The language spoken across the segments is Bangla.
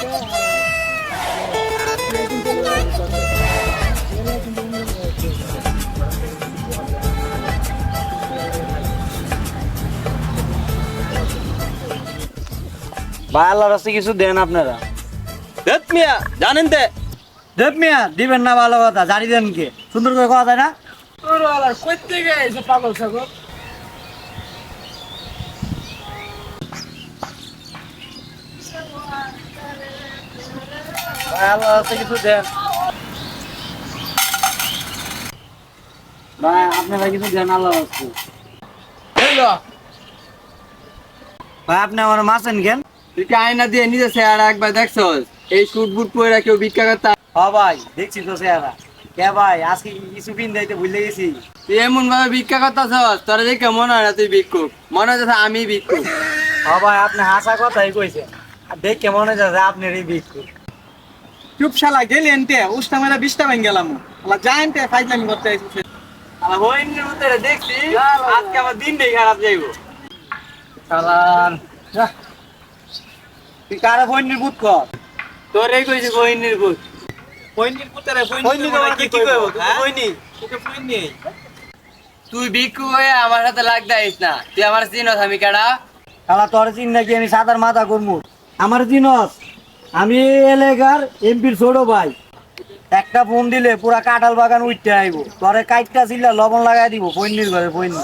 ভাই আল্লাহর রাস্তায় কিছু দেন আপনারা। দেব মিয়া জানেন তে দেব মিয়া দিবেন না, ভালো কথা, জানি দেন কে সুন্দর করে কথা যায় না। পাগল ছাগল ভাই আল্লাহর রাস্তায় কিছু দেন ভাই, আপনারা কিছু দেন আল্লাহর রাস্তায়। ভাই আপনি আমার মাছেন কেন? তুই কি আয়না দিয়ে নিজে চেহারা একবার দেখছস? এই শুট বুট পরে কেউ ভিক্ষা করতে? হ্যাঁ ভাই দেখছি তো চেহারা। কে ভাই আজকে কিছু পিন দিতে ভুলে গেছি। তুই এমন ভাবে ভিক্ষা করতেছস, তোরা দেখে মনে হয় না তুই ভিক্ষুক, মনে হচ্ছে আমি ভিক্ষুক। হ্যাঁ ভাই আপনি হাসা কথাই কইছেন, আর দেখ কেমন হয়ে যাচ্ছে আপনার এই ভিক্ষু। চুপ শালা গেলি এনতে উস্তা মেরা 20টা ভাঙ গেলাম শালা জানতে ফাইজলামি করতে আইছিস আর হইনের ভিতরে দেখছি আজকে আমার দিনটাই খারাপ যাইবো। শালার তুই কারে ফোন নির্বুত কর। তোরে কইছি হইনের ভূত। কইনির পুতরে কইনি তো কি কি কইবো, তুই কইনি। তোকে কইনি তুই ভিক্ষু হয়ে আমার সাথে লাগতে আইস না, তুই আমার চিনস আমি কেডা? শালা তোর চিন নাকি আমি সাদার মাথা করমু? আমার চিনস আমি এলাকার এমপির ছোট ভাই। একটা ফোন দিলে পুরা কাঁঠাল বাগান উঠতে আইব, তোরে কাইটটা ছিলা লবণ লাগাই দিব ফৈনির ঘরে ফৈনি।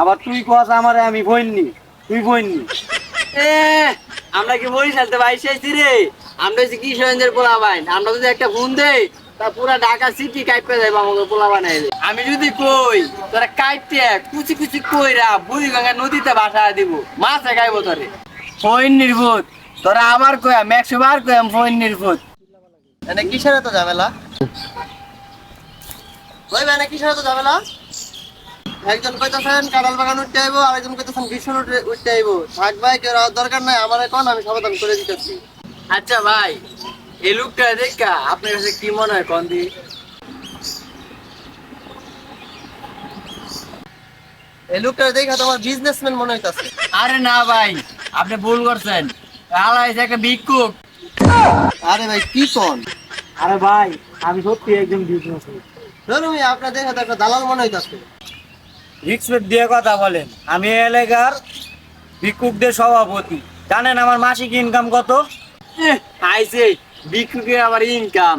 আবার তুই কস আমারে আমি ফৈনি, তুই ফৈনি। এ আমরা কি বরিশালতে বাইসে আইছি রে? আমরা হচ্ছে কিশোরগঞ্জের পোলা বাইন, আমরা যদি একটা ফোন দেই তা পুরা ঢাকা সিটি কাইপে যাইব আমাকে পোলা বানাই। আমি যদি কই তোরা কাইটে কুচি কুচি কইরা বুড়িগঙ্গা নদীতে ভাসা দিব, মাছে খাইবো তোরে। ফইন নির্ভূত তোরা আমার কয়া 100 বার কয়া ফইন নির্ভূত। এনে কিসের এত ঝামেলা? ওই মানে কিসের এত ঝামেলা? একজন কইতাছেন কাঁঠাল বাগান উঠতে আইবো, আরেকজন কইতাছেন কিশোর উঠতে আইবো। থাক ভাই কেউ আর দরকার নাই, আমারে কোন আমি সমাধান করে দিতেছি। আচ্ছা ভাই, এই লোকটা দেখা আপনার কাছে কি মনে হয় কোন দি? এই লোকটা দেখা তোমার বিজনেসম্যান মনে হইতাছে। আরে না ভাই, আপনি ভুল করছেন। আলাই একটা ভিক্ষুক। আরে ভাই কি কোন? আরে ভাই আমি সত্যি একজন বিজনেস। ধরুন আপনার দেখা তো একটা দালাল মনে হইতাছে। রিক্সপেক্ট দিয়ে কথা বলেন, আমি এলাকার ভিক্ষুকদের সভাপতি। জানেন আমার মাসিক ইনকাম কত? আইছে ভিক্ষুকের আবার ইনকাম।